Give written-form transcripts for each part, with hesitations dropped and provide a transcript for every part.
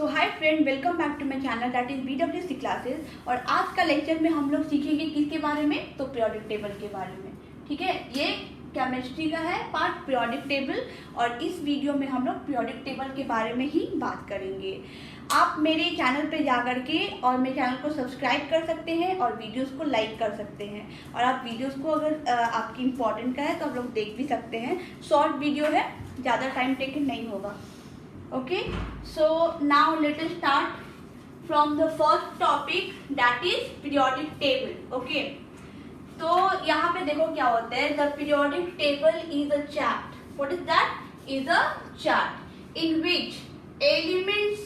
So hi friend, welcome back to my channel that is BWC classes. और आज का lecture में हम लोग सीखेंगे किसके बारे में, तो पीरियोडिक टेबल के बारे में। ठीक है, ये केमिस्ट्री का है पार्ट पीरियोडिक टेबल, और इस वीडियो में हम लोग पीरियोडिक टेबल के बारे में ही बात करेंगे। आप मेरे चैनल पे जाकर के और मेरे चैनल को सब्सक्राइब कर सकते हैं और वीडियोस को लाइक कर सकते हैं। और आप वीडियोस को अगर आपकी इम्पोर्टेंट का है तो आप लोग देख भी सकते हैं। शॉर्ट वीडियो है, ज़्यादा टाइम टेकन नहीं होगा। Okay, so now let us start from the first topic, that is periodic table. Okay, तो यहाँ पे देखो क्या होता है। The periodic table is a chart. What is that? Is a chart in which elements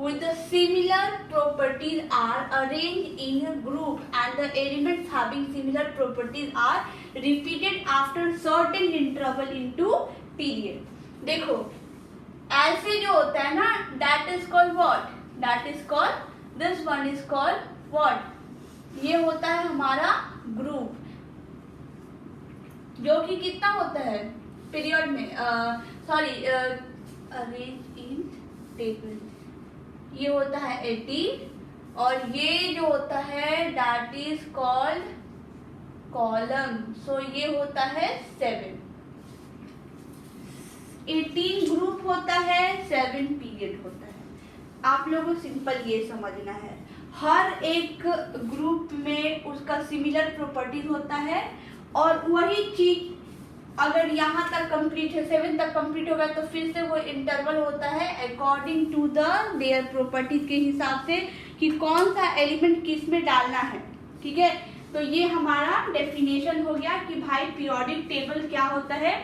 with the similar properties are arranged in a group, and the elements having similar properties are repeated after certain interval into period. देखो ऐसे जो होता है ना, that is called what? That is called, this one is called what? ये होता है हमारा ग्रुप, जो कि कितना होता है पीरियड में, सॉरी, अरेंज इन टेबल, ये होता है 18, और ये जो होता है that is called कॉलम, सो ये होता है 7। 18 ग्रुप होता है, 7 पीरियड होता है। आप लोगों को सिंपल ये समझना है, हर एक ग्रुप में उसका सिमिलर प्रॉपर्टीज होता है, और वही चीज अगर यहाँ तक कंप्लीट है, 7 तक कंप्लीट हो गया, तो फिर से वो इंटरवल होता है according to the their properties के हिसाब से कि कौन सा एलिमेंट किस में डालना है। ठीक है, तो ये हमारा डेफिनेशन हो गया कि भाई पीरियोडिक टेबल क्या होता है।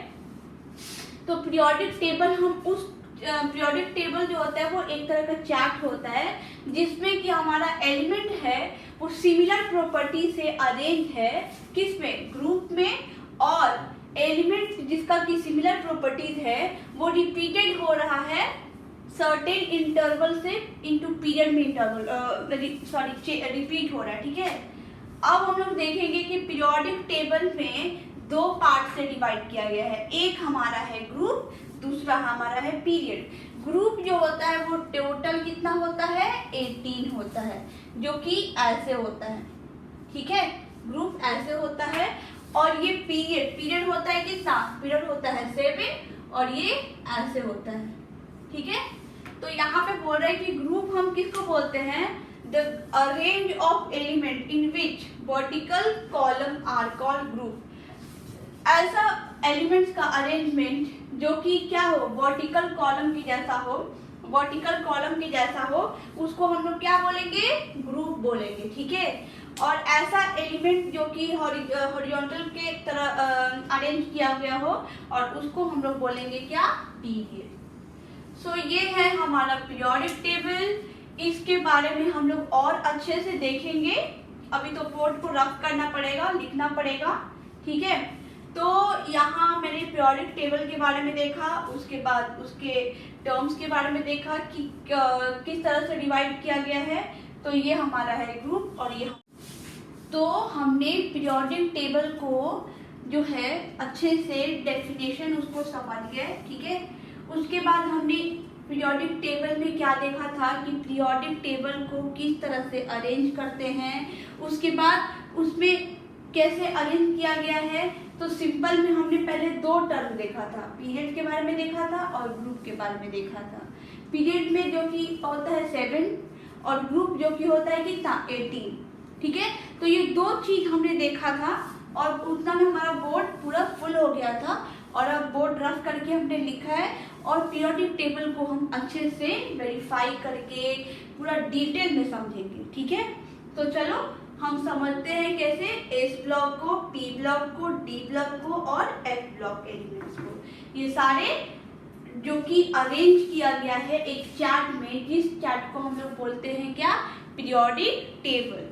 तो पीरियोडिक टेबल, हम उस पीरियोडिक टेबल जो होता है वो एक तरह का चार्ट होता है जिसमें कि हमारा एलिमेंट है वो सिमिलर प्रॉपर्टी से अरेंज है, किसमें, ग्रुप में, और एलिमेंट जिसका कि सिमिलर प्रॉपर्टीज है वो रिपीटेड हो रहा है सर्टेन इंटरवल से इनटू पीरियड में इंटरवल, सॉरी, रिपीट हो रहा है। ठीक है, अब हम लोग देखेंगे कि पीरियोडिक टेबल में 2 पार्ट से डिवाइड किया गया है। एक हमारा है ग्रुप, दूसरा हमारा है पीरियड। ग्रुप जो होता है वो टोटल कितना होता है, 18 होता है, जो कि ऐसे होता है। ठीक है, ग्रुप ऐसे होता है, और ये पीरियड होता है कितना, पीरियड होता है 7, और ये ऐसे होता है। ठीक है, तो यहाँ पे बोल रहे हैं कि ग्रुप हम किसको बोलते हैं, the arrange of element in which vertical column are called group. ऐसा एलिमेंट्स का अरेंजमेंट जो कि क्या हो, वर्टिकल कॉलम के जैसा हो, वर्टिकल कॉलम के जैसा हो, उसको हम लोग क्या बोलेंगे, ग्रुप बोलेंगे। ठीक है, और ऐसा एलिमेंट जो कि हॉरिजॉन्टल के तरह अरेंज किया गया हो, और उसको हम लोग बोलेंगे क्या, पीरियड। सो ये है हमारा पीरियोडिक टेबल। इसके बारे में हम लोग और अच्छे से देखेंगे। अभी तो बोर्ड को रफ करना पड़ेगा, लिखना पड़ेगा। ठीक है, तो यहाँ मैंने पीरियोडिक टेबल के बारे में देखा, उसके बाद उसके टर्म्स के बारे में देखा कि किस तरह से डिवाइड किया गया है। तो ये हमारा है ग्रुप, और ये तो हमने पीरियोडिक टेबल को जो है अच्छे से डेफिनेशन उसको समझ गए। ठीक है, उसके बाद हमने पीरियोडिक टेबल में क्या देखा था कि पीरियोडिक टेबल को किस तरह से अरेंज करते हैं, उसके बाद उसमें कैसे अरेंज किया गया है। तो सिंपल में हमने पहले 2 टर्म देखा था, पीरियड के बारे में देखा था और ग्रुप के बारे में देखा था। पीरियड में जो कि होता है 7, और ग्रुप जो कि होता है कितना, 18। ठीक है, तो ये 2 चीज हमने देखा था, और उतना में हमारा बोर्ड पूरा फुल हो गया था, और अब बोर्ड रफ करके हमने लिखा है, और पीरियोडिक टेबल को हम अच्छे से वेरीफाई करके पूरा डिटेल में समझेंगे। ठीक है, तो चलो हम समझते हैं कैसे एस ब्लॉक को, पी ब्लॉक को, डी ब्लॉक को और एफ ब्लॉक एलिमेंट्स को, ये सारे जो कि अरेंज किया गया है एक चार्ट में, जिस चार्ट को हम लोग बोलते हैं क्या, पीरियोडिक टेबल।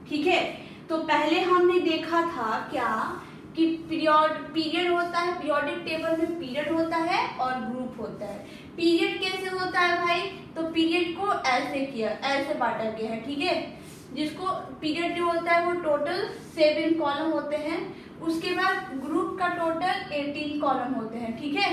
ठीक है, तो पहले हमने देखा था क्या कि पीरियड होता है, पीरियोडिक टेबल में पीरियड होता है और ग्रुप होता है। पीरियड कैसे होता है भाई, तो पीरियड को ऐसे किया, ऐसे बांटा गया है। ठीक है, जिसको पीरियड जो होता है वो टोटल 7 कॉलम होते हैं, उसके बाद ग्रुप का टोटल 18 कॉलम होते हैं। ठीक है,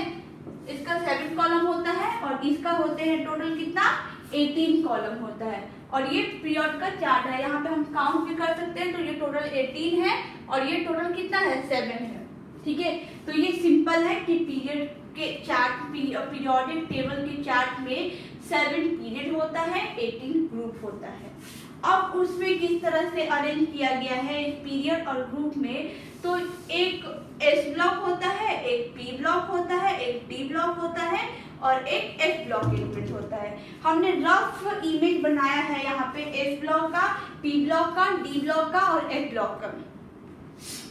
इसका 7 कॉलम होता है और इसका होते हैं टोटल कितना 18 कॉलम होता है और ये पीरियड का चार्ट है। यहाँ पे हम काउंट भी कर सकते हैं, तो ये टोटल 18 है और ये टोटल कितना है 7 है। ठीक है, तो ये सिंपल है कि पीरियड के चार्ट, पीरियोडिक टेबल के चार्ट में 7 पीरियड होता है, 18 ग्रुप होता है। अब उसमें किस तरह से अरेंज किया गया है इस पीरियड और ग्रुप में, तो एक एस ब्लॉक होता है, एक पी ब्लॉक होता है, एक डी ब्लॉक होता है और एक एफ ब्लॉक एलिमेंट होता है। हमने रफ इमेज बनाया है यहाँ पे एस ब्लॉक का, पी ब्लॉक का, डी ब्लॉक का और एफ ब्लॉक का।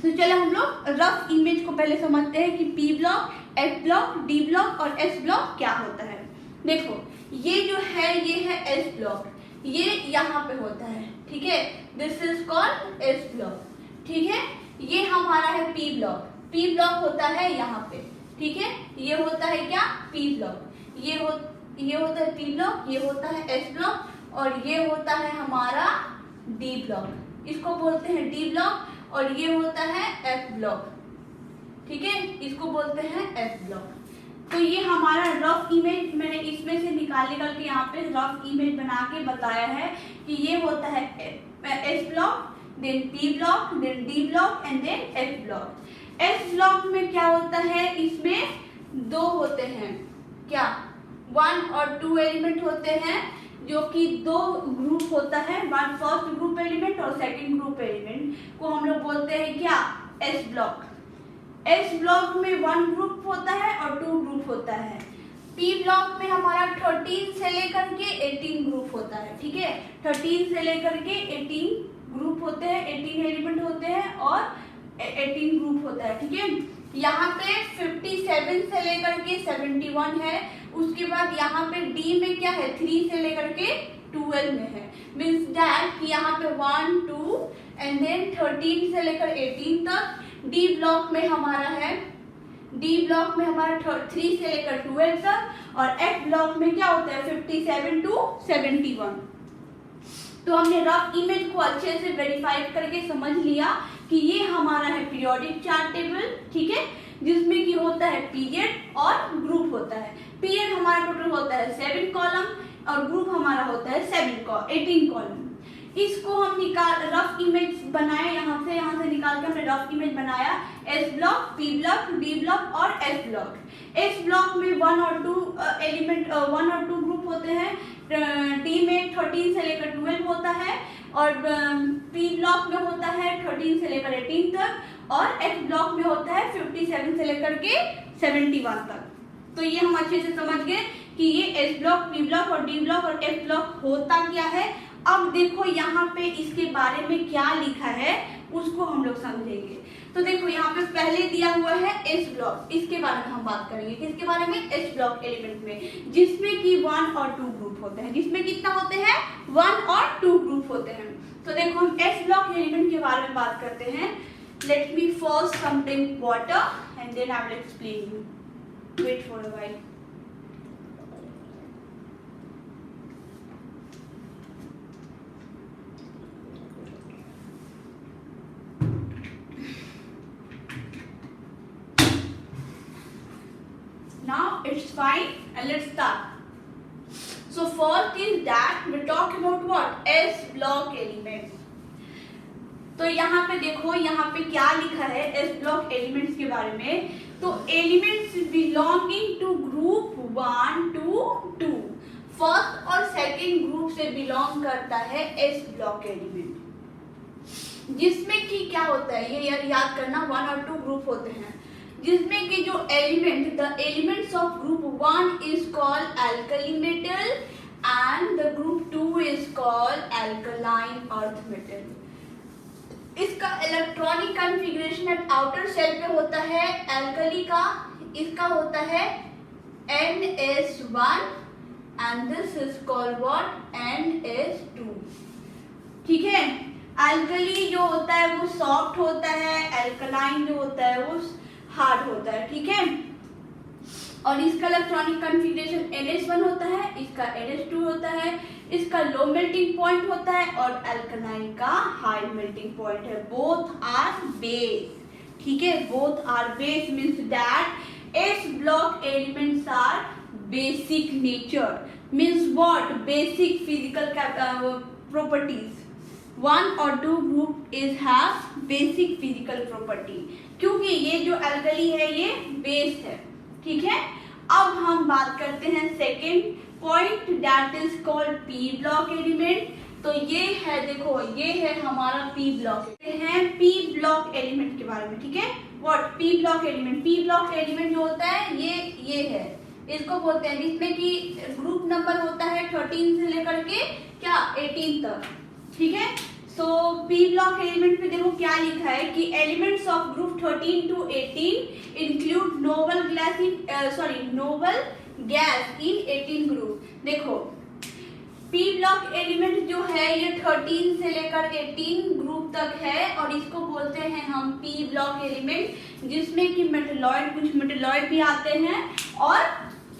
तो चलो हम लोग रफ इमेज को पहले समझते हैं कि P block, F block, D block और एस ब्लॉक क्या होता है। देखो ये जो है ये है एस ब्लॉक, ये यहाँ पे होता है। ठीक है, this is called S block. ठीक है, ये हमारा है पी ब्लॉक, पी ब्लॉक होता है यहाँ पे। ठीक है, ये होता है क्या पी ब्लॉक, ये होता है पी ब्लॉक, ये होता है एस ब्लॉक और ये होता है हमारा डी ब्लॉक, इसको बोलते हैं डी ब्लॉक और ये होता है एफ ब्लॉक। ठीक है, इसको बोलते हैं एफ ब्लॉक। तो ये हमारा रफ इमेज मैंने इसमें से निकाल के यहाँ पे रफ इमेज बना के बताया है कि ये होता है S block, then P block, then D block and then F block. S block में क्या होता है, इसमें 2 होते हैं, क्या 1 और 2 एलिमेंट होते हैं, जो कि 2 ग्रुप होता है, वन फर्स्ट ग्रुप एलिमेंट और सेकंड ग्रुप एलिमेंट को हम लोग बोलते हैं क्या एस ब्लॉक। एस ब्लॉक में 1 ग्रुप होता है और 2 ग्रुप होता है। पी ब्लॉक में हमारा 13 से लेकर के 18 ग्रुप होता है। ठीक है, 13 से लेकर के 18 ग्रुप होते हैं, 18 एलिमेंट होते हैं और 18 ग्रुप होता है। ठीक है, यहाँ पे 57 से लेकर के 71 है। उसके बाद यहाँ पे डी में क्या है 3 से लेकर के 12 में है, मीन्स दैट कि यहाँ पे 1 2 एंड देन 13 से लेकर 18 तक। डी ब्लॉक में हमारा है, डी ब्लॉक में हमारा 3 से लेकर 12 तक और एफ ब्लॉक में क्या होता है 57 to 71। तो हमने रफ इमेज को अच्छे से वेरीफाई करके समझ लिया कि ये हमारा है पीरियोडिक चार्ट टेबल। ठीक है, जिसमें कि होता है पीरियड और ग्रुप होता है। पीरियड हमारा टोटल होता है 7 कॉलम और ग्रुप हमारा होता है 18 कॉलम। इसको हम रफ इमेज बनाए, यहाँ से निकाल के हमने रफ इमेज बनाया S block, P block, D block और एफ ब्लॉक। एस ब्लॉक में 1 और 2 एलिमेंट 1 और 2 ग्रुप होते हैं, डी में 13 से लेकर 12 होता है और पी ब्लॉक में होता है 13 से लेकर 18 तक और एफ ब्लॉक में होता है 57 से लेकर के 71 तक। तो ये हम अच्छे से समझ गए कि ये एस ब्लॉक, पी ब्लॉक और डी ब्लॉक और एफ ब्लॉक होता क्या है। अब देखो यहाँ पे इसके बारे में क्या लिखा है उसको हम लोग समझेंगे। तो देखो यहाँ पे पहले दिया हुआ है एस ब्लॉक, इसके बारे में हम बात करेंगे। किसके बारे में, एस ब्लॉक एलिमेंट में, जिसमें कि 1 और 2 ग्रुप होते हैं। जिसमें कितना होते हैं 1 और 2 ग्रुप होते हैं। तो देखो हम एस ब्लॉक एलिमेंट के बारे में बात करते हैं। Let me first some drink water and then I will explain you. Wait for a while. Now it's fine and let's start. So first is that we talk about what S block elements. तो यहाँ पे देखो यहाँ पे क्या लिखा है S block elements के बारे में। तो elements belonging to group 1 to 2 first और सेकंड ग्रुप से बिलोंग करता है S block element, जिसमें कि क्या होता है ये याद करना 1 और 2 ग्रुप होते हैं, जिसमें कि जो element the elements of group 1 is called alkali metal and the group 2 is called alkaline earth metal. इसका electronic configuration at outer shell पे होता है अल्कली का, इसका होता है NS1 and this is called what NS2। ठीक है, अल्कली जो होता है वो सॉफ्ट होता है, अल्कलाइन जो होता है वो हार्ड होता है। ठीक है, और इसका इलेक्ट्रॉनिक कॉन्फ़िगरेशन NH1 होता है, इसका NH2 होता है, इसका लो मेल्टिंग पॉइंट होता है और अल्कलाइन का हाई मेल्टिंग पॉइंट है। Both are base. ठीक है, both are base means that S block elements are basic nature। means what? Basic physical properties. One or two group is have basic physical property, क्योंकि ये जो alkali है ये base है, ठीक है। अब हम बात करते हैं second point, that is called P block element. तो ये है, देखो ये है हमारा पी ब्लॉक है, पी ब्लॉक एलिमेंट के बारे में, ठीक है। What? P block element. P block element जो होता है ये है, इसको बोलते हैं, जिसमें कि ग्रुप नंबर होता है 13 से लेकर के क्या 18 तक, ठीक है। सो पी ब्लॉक एलिमेंट में देखो क्या लिखा है कि elements of group 13 to 18 include noble gas in 18 group. देखो पी ब्लॉक एलिमेंट जो है ये 13 से लेकर 18 ग्रुप तक है, और इसको बोलते हैं हम पी ब्लॉक एलिमेंट, जिसमें कि मेटलॉइड, कुछ मेटलॉइड भी आते हैं, और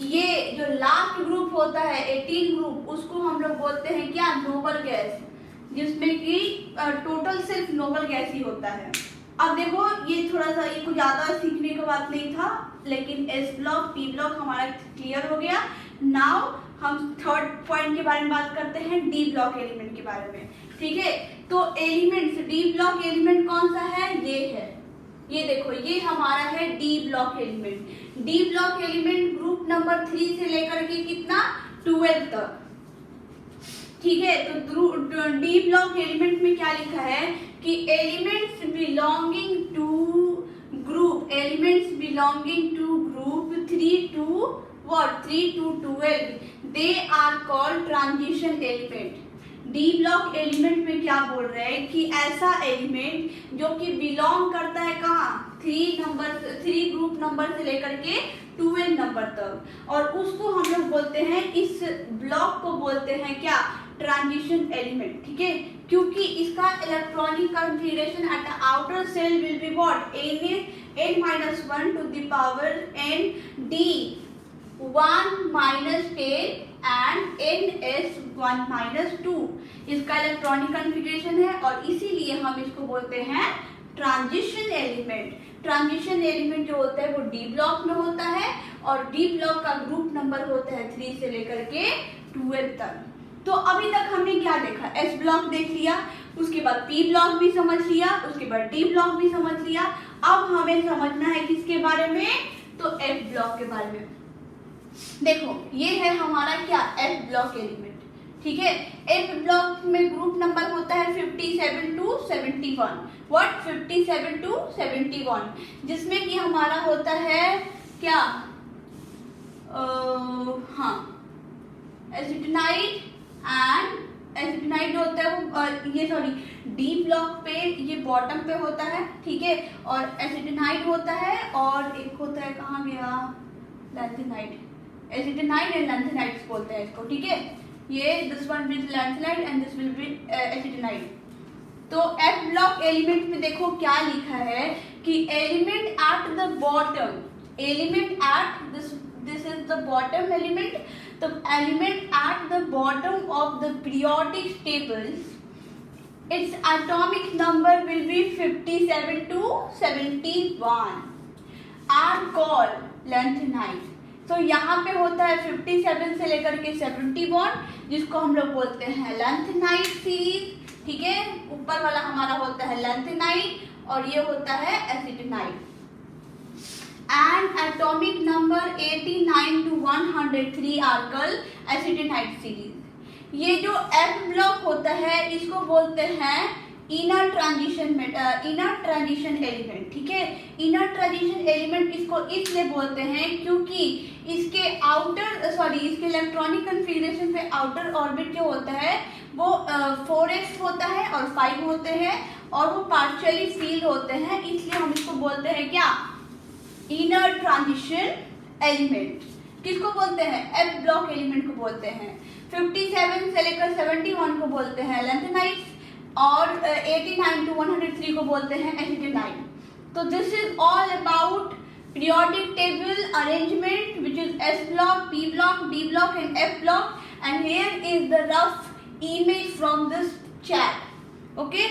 ये जो लास्ट ग्रुप होता है 18 ग्रुप, उसको हम लोग बोलते हैं क्या? नोबल गैस, जिसमें कि टोटल सिर्फ नोबल गैस ही होता है। अब देखो ये थोड़ा सा, ये कुछ ज्यादा सीखने का बात नहीं था, लेकिन एस ब्लॉक पी ब्लॉक हमारा क्लियर हो गया। नाउ हम थर्ड पॉइंट के बारे में बात करते हैं, डी ब्लॉक एलिमेंट के बारे में, ठीक है। तो एलिमेंट्स, डी ब्लॉक एलिमेंट कौन सा है? ये है, ये देखो ये हमारा है D block element. D block element group number 3 से लेकर के कितना 12 तक, ठीक है। तो डी ब्लॉक एलिमेंट में क्या लिखा है कि elements belonging to group 3 to what? 3 to 12, they are called transition element। D block element में क्या बोल रहे हैं कि ऐसा एलिमेंट जो कि बिलोंग करता है कहाँ? 3 ग्रुप नंबर से लेकर के 12 नंबर तक, और उसको हम लोग बोलते हैं, इस ब्लॉक को बोलते हैं क्या? ट्रांजिशन एलिमेंट, ठीक है। क्योंकि इसका electronic configuration at the outer shell will be what? n-1 to the power n d 1 - 10 and ns 1 - 2 इसका इलेक्ट्रॉनिक कॉन्फ़िगरेशन है, और इसीलिए हम इसको बोलते हैं ट्रांजिशन एलिमेंट। ट्रांजिशन एलिमेंट जो होता है वो डी ब्लॉक में होता है, और डी ब्लॉक का ग्रुप नंबर होता है 3 से लेकर के 12 तक। तो अभी तक हमने क्या देखा? एस ब्लॉक देख लिया, उसके बाद पी ब्लॉक भी समझ लिया, उसके बाद डी ब्लॉक भी समझ लिया। अब हमें समझना है किसके बारे में? तो एफ ब्लॉक के बारे में। देखो ये है हमारा क्या? एफ ब्लॉक एलिमेंट, ठीक है। एफ ब्लॉक में ग्रुप नंबर होता है 57 to 71। व्हाट? 57 to 71, जिसमें कि हमारा होता है क्या? हाँ, एसिटिनाइड एंड एसिटिनाइड जो होता है वो ये सॉरी डी ब्लॉक पे ये बॉटम पे होता है, ठीक है, और एसिटिनाइड होता है, और एक होता है, कहाँ गया? लैंथेनाइड। एसिटिनाइड एंड लैंथेनाइड बोलते हैं इसको, ठीक है। ये this one will lanthanide and this will be actinide. तो एफ ब्लॉक एलिमेंट में देखो क्या लिखा है कि element at the bottom, element at this is the bottom element, the element at the bottom of the periodic tables, its atomic number will be 57 to 71 are called lanthanide। तो यहाँ पे होता है 57 से लेकर के 71, जिसको हम लोग बोलते हैं लैंथेनाइड सीरीज, ठीक है। ऊपर वाला हमारा होता है लैंथेनाइड, और ये होता है एसिटिनाइड। And atomic number 89 to 103 are called acetinide series। ये जो F ब्लॉक होता है इसको बोलते हैं इनर ट्रांजिशन एलिमेंट, ठीक है। इनर ट्रांजिशन एलिमेंट इसको इसलिए बोलते हैं क्योंकि इसके इसके इलेक्ट्रॉनिक कॉन्फ़िगरेशन पे आउटर ऑर्बिट जो होता है वो 4s होता है और 5 होते हैं, और वो पार्शियली फील्ड होते हैं, इसलिए हम इसको बोलते हैं क्या? Inner transition element. किसको बोलते हैं? एफ ब्लॉक एलिमेंट को बोलते हैं। 57 से लेकर 71 को बोलते हैं लैंथेनाइड्स, और 89 to 103 को बोलते हैं एसिटिनाइड। तो this is all about periodic table arrangement which is S block, P block, D block and F block, and here is the rough image from this chat. Okay,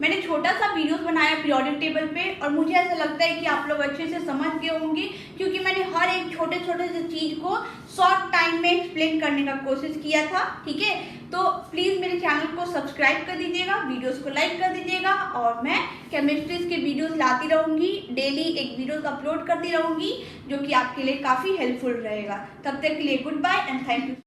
मैंने छोटा सा वीडियोस बनाया periodic table पे और मुझे ऐसा लगता है कि आप लोग अच्छे से समझ गए होंगे, क्योंकि मैंने हर एक छोटे छोटे से चीज़ को शॉर्ट टाइम में एक्सप्लेन करने का कोशिश किया था। ठीक है, तो प्लीज़ मेरे चैनल को सब्सक्राइब कर दीजिएगा, वीडियोस को लाइक कर दीजिएगा और मैं केमिस्ट्रीज के वीडियोस लाती रहूँगी, डेली एक वीडियोस अपलोड करती रहूँगी जो कि आपके लिए काफ़ी हेल्पफुल रहेगा। तब तक के लिए goodbye and thank you.